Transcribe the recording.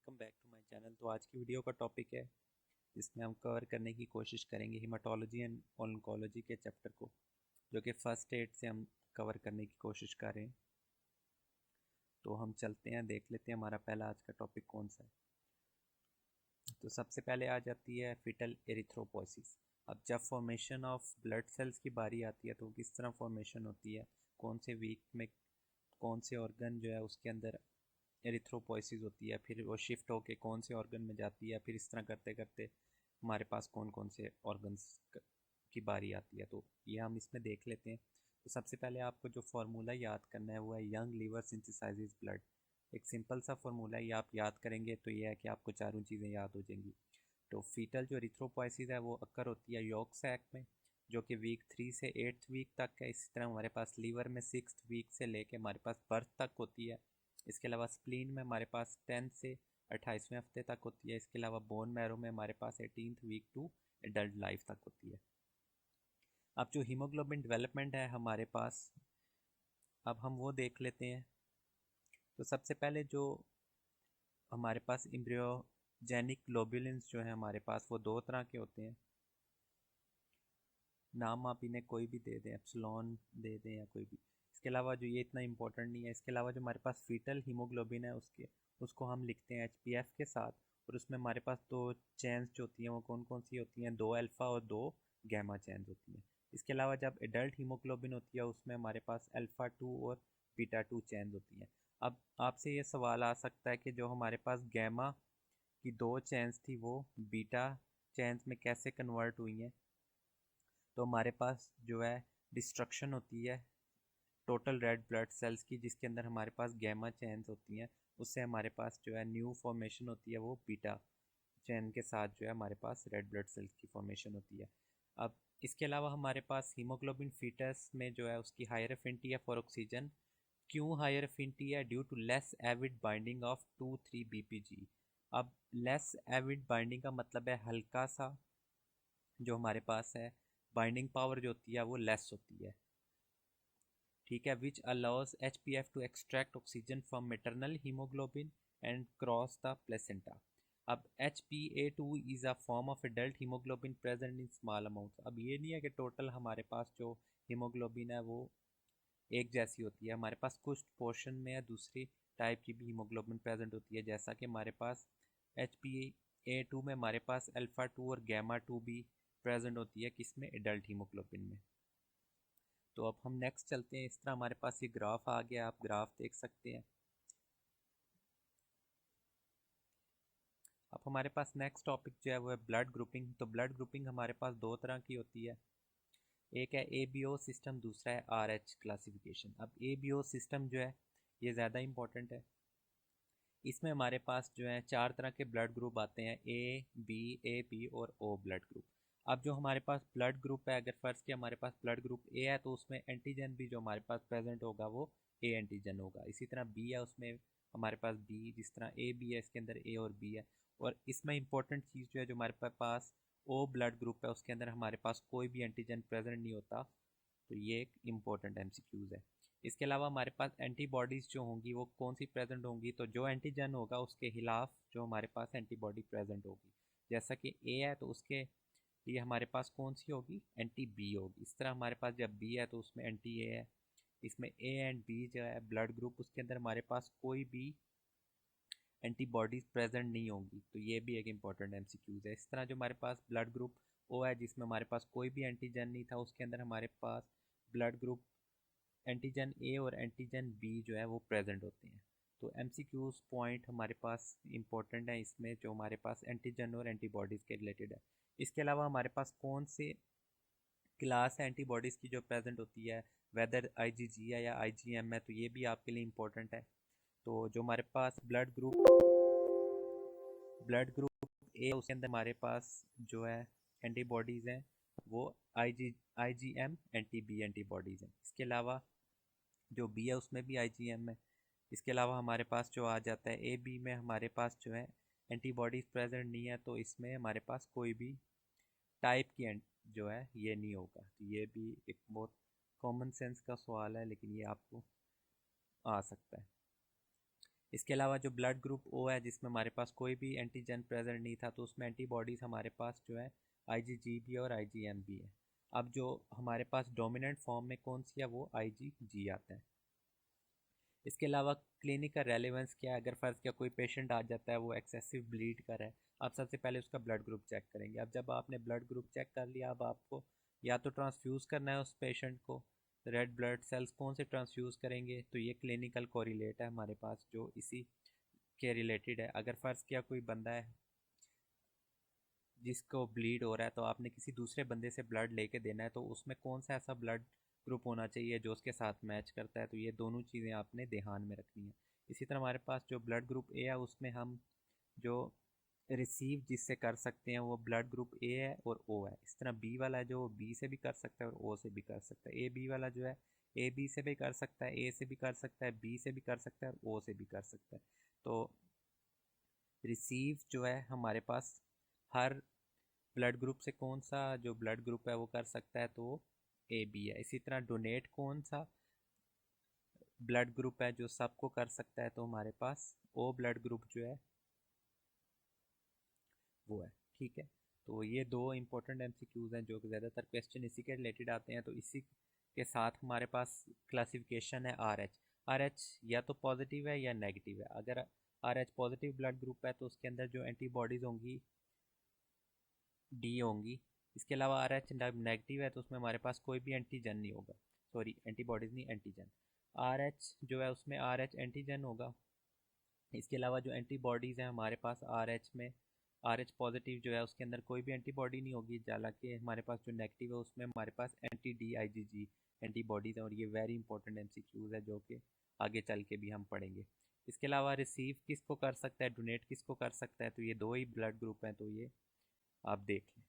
Welcome back to my channel. तो आज की वीडियो का टॉपिक है जिसमें हम कवर करने की कोशिश करेंगे हीमाटोलॉजी एंड ऑन्कोलॉजी के चैप्टर को, जो कि फर्स्ट एड से हम कवर करने की कोशिश कर रहे हैं। तो हम चलते हैं, देख लेते हैं हमारा पहला आज का टॉपिक कौन सा है। तो सबसे पहले आ जाती है फिटल एरिथ्रोपोइसिस। अब जब फॉर्मेशन ऑफ ब्लड सेल्स की बारी आती है तो किस तरह फॉर्मेशन होती है, कौन से वीक में कौन से ऑर्गन जो है उसके अंदर एरिथ्रोपोइसिस होती है, फिर वो शिफ्ट होके कौन से ऑर्गन में जाती है, फिर इस तरह करते करते हमारे पास कौन कौन से ऑर्गन्स की बारी आती है। तो ये हम इसमें देख लेते हैं। तो सबसे पहले आपको जो फार्मूला याद करना है वो है यंग लीवर सिंथेसाइजेस ब्लड। एक सिंपल सा फार्मूला है, ये आप याद करेंगे तो ये है कि आपको चारों चीज़ें याद हो जाएंगी। तो फीटल जो एरिथ्रोपोइसिस है वो अक्कर होती है यॉर्क सैक में, जो कि वीक 3 से 8 वीक तक है। इसी तरह हमारे पास लीवर में 6 वीक से लेके हमारे पास बर्थ तक होती है। इसके अलावा स्प्लीन में हमारे पास 10 से 28वें हफ्ते तक होती है। इसके अलावा बोन मैरो में हमारे पास 18th week to adult life तक होती है। अब जो हीमोग्लोबिन डेवलपमेंट है हमारे पास, अब हम वो देख लेते हैं। तो सबसे पहले जो हमारे पास एम्ब्रियोजेनिक ग्लोबुलिन्स जो है हमारे पास, वो दो तरह के होते हैं। नाम आप इन्हें कोई भी दे दें, एप्सिलॉन दे दें या कोई भी। इसके अलावा जो ये इतना इंपॉर्टेंट नहीं है। इसके अलावा जो हमारे पास फीटल हीमोग्लोबिन है उसको हम लिखते हैं HPF के साथ। और उसमें हमारे पास दो चेन्स जो होती हैं वो कौन कौन सी होती हैं, 2 अल्फ़ा और 2 गैमा चेन्स होती हैं। इसके अलावा जब एडल्ट हीमोग्लोबिन होती है उसमें हमारे पास अल्फ़ा 2 और बीटा 2 चेन्स होती हैं। अब आपसे ये सवाल आ सकता है कि जो हमारे पास गैमा की 2 चेन्स थी वो बीटा चेन्स में कैसे कन्वर्ट हुई हैं। तो हमारे पास जो है डिस्ट्रक्शन होती है टोटल रेड ब्लड सेल्स की, जिसके अंदर हमारे पास गैमा चेन्स होती हैं। उससे हमारे पास जो है न्यू फॉर्मेशन होती है, वो बीटा चेन के साथ जो है हमारे पास रेड ब्लड सेल्स की फॉर्मेशन होती है। अब इसके अलावा हमारे पास हीमोग्लोबिन फीटस में जो है उसकी हायर एफिनिटी है फॉर ऑक्सीजन। क्यों हायर एफिनिटी है? Due to less avid binding of 2,3-BPG। अब लेस एविड बाइंडिंग का मतलब है हल्का सा जो हमारे पास है बाइंडिंग पावर जो होती है वो लेस होती है। ठीक है, which allows HPF to extract oxygen from maternal haemoglobin and cross the placenta. अब HPA2 is a form of adult haemoglobin present in small amount. अब ये नहीं है कि टोटल हमारे पास जो हीमोग्लोबिन है वो एक जैसी होती है। हमारे पास कुछ पोर्शन में या दूसरी टाइप की भी हीमोग्लोबिन प्रेजेंट होती है, जैसा कि हमारे पास HPA2 में हमारे पास अल्फ़ा 2 और गैमा 2 भी प्रेजेंट होती है, किसमें? एडल्ट हीमोग्लोबिन में। तो अब हम नेक्स्ट चलते हैं। इस तरह हमारे पास ये ग्राफ आ गया, आप ग्राफ देख सकते हैं। अब हमारे पास नेक्स्ट टॉपिक जो है वो है ब्लड ग्रुपिंग। तो ब्लड ग्रुपिंग हमारे पास दो तरह की होती है, एक है ABO सिस्टम, दूसरा है RH क्लासिफिकेशन। अब ABO सिस्टम जो है ये ज़्यादा इंपॉर्टेंट है। इसमें हमारे पास जो है 4 तरह के ब्लड ग्रुप आते हैं, A, B, AB और O ब्लड ग्रुप। अब जो हमारे पास ब्लड ग्रुप है, अगर फर्ज किया हमारे पास ब्लड ग्रुप A है तो उसमें एंटीजन भी जो हमारे पास प्रेजेंट होगा वो A एंटीजन होगा। इसी तरह B है, उसमें हमारे पास B, जिस तरह AB है इसके अंदर A और B है। और इसमें इंपॉर्टेंट चीज़ जो है, जो हमारे पास O ब्लड ग्रुप है उसके अंदर हमारे पास कोई भी एंटीजन प्रेजेंट नहीं होता। तो ये एक इम्पोर्टेंट MCQs है। इसके अलावा हमारे पास एंटीबॉडीज़ जो होंगी वो कौन सी प्रेजेंट होंगी, तो जो एंटीजन होगा उसके खिलाफ जो हमारे पास एंटीबॉडी प्रेजेंट होगी। जैसा कि A है तो उसके लिए हमारे पास कौन सी होगी? एंटी B होगी। इस तरह हमारे पास जब B है तो उसमें एंटी A है। इसमें A एंड B जो है ब्लड ग्रुप, उसके अंदर हमारे पास कोई भी एंटीबॉडीज़ प्रेजेंट नहीं होंगी। तो ये भी एक इंपॉर्टेंट MCQs है। इस तरह जो हमारे पास ब्लड ग्रुप O है जिसमें हमारे पास कोई भी एंटीजन नहीं था, उसके अंदर हमारे पास ब्लड ग्रुप एंटीजन A और एंटीजन B जो है वो प्रेजेंट होते हैं। तो MCQs पॉइंट हमारे पास इंपॉर्टेंट है इसमें, जो हमारे पास एंटीजन और एंटीबॉडीज़ के रिलेटेड है। इसके अलावा हमारे पास कौन से क्लास है एंटीबॉडीज़ की जो प्रेजेंट होती है, वेदर IgG है या IgM है, तो ये भी आपके लिए इम्पोर्टेंट है। तो जो हमारे पास ब्लड ग्रुप A है उसके अंदर हमारे पास जो है एंटीबॉडीज़ हैं वो IgM एंटी B एंटीबॉडीज़ हैं। इसके अलावा जो B है उसमें भी IgM है। इसके अलावा हमारे पास जो आ जाता है AB में, हमारे पास जो है एंटीबॉडीज़ प्रेजेंट नहीं है, तो इसमें हमारे पास कोई भी टाइप की जो है ये नहीं होगा। तो ये भी एक बहुत कॉमन सेंस का सवाल है, लेकिन ये आपको आ सकता है। इसके अलावा जो ब्लड ग्रुप ओ है जिसमें हमारे पास कोई भी एंटीजन प्रेजेंट नहीं था, तो उसमें एंटीबॉडीज़ हमारे पास जो है IgG भी और IgM भी है। अब जो हमारे पास डोमिनेंट फॉर्म में कौन सी है, वो IgG आता है। इसके अलावा क्लिनिकल रेलेवेंस क्या है, अगर फ़र्ज़ किया कोई पेशेंट आ जाता है वो एक्सेसिव ब्लीड कर रहा है, आप सबसे पहले उसका ब्लड ग्रुप चेक करेंगे। अब जब आपने ब्लड ग्रुप चेक कर लिया, अब आपको या तो ट्रांसफ्यूज़ करना है उस पेशेंट को, रेड ब्लड सेल्स कौन से ट्रांसफ्यूज़ करेंगे, तो ये क्लिनिकल कोरिलेट है हमारे पास जो इसी के रिलेटेड है। अगर फ़र्ज़ किया कोई बंदा है जिसको ब्लीड हो रहा है, तो आपने किसी दूसरे बंदे से ब्लड लेके देना है, तो उसमें कौन सा ऐसा ब्लड ग्रुप होना चाहिए जो उसके साथ मैच करता है, तो ये दोनों चीज़ें आपने ध्यान में रखनी है। इसी तरह हमारे पास जो ब्लड ग्रुप ए है उसमें हम जो रिसीव जिससे कर सकते हैं वो ब्लड ग्रुप ए है और ओ है। इस तरह बी वाला है जो बी से भी कर सकता है और ओ से भी कर सकता है। ए बी वाला जो है ए बी से भी कर सकता है, ए से भी कर सकता है, बी से भी कर सकता है और ओ से भी कर सकता है। तो रिसीव जो है हमारे पास हर ब्लड ग्रुप से कौन सा जो ब्लड ग्रुप है वो कर सकता है, तो ए बी है। इसी तरह डोनेट कौन सा ब्लड ग्रुप है जो सबको कर सकता है, तो हमारे पास ओ ब्लड ग्रुप जो है वो है। ठीक है, तो ये दो इंपॉर्टेंट MCQs हैं जो कि ज़्यादातर क्वेश्चन इसी के रिलेटेड आते हैं। तो इसी के साथ हमारे पास क्लासिफिकेशन है RH। RH या तो पॉजिटिव है या नेगेटिव है। अगर RH पॉजिटिव ब्लड ग्रुप है तो उसके अंदर जो एंटीबॉडीज़ होंगी D होंगी। इसके अलावा RH नेगेटिव है तो उसमें हमारे पास कोई भी एंटीजन नहीं होगा, सॉरी एंटीबॉडीज़ नहीं एंटीजन। RH जो है उसमें RH एंटीजन होगा। इसके अलावा जो एंटीबॉडीज़ हैं हमारे पास RH में, RH पॉजिटिव जो है उसके अंदर कोई भी एंटीबॉडी नहीं होगी, हालांकि हमारे पास जो नेगेटिव है उसमें हमारे पास anti-D IgG एंटीबॉडीज़ हैं, और ये वेरी इंपॉर्टेंट MCQs है जो कि आगे चल के भी हम पढ़ेंगे। इसके अलावा रिसीव किसको कर सकता है, डोनेट किसको कर सकता है, तो ये दो ही ब्लड ग्रुप हैं, तो ये आप देख लें।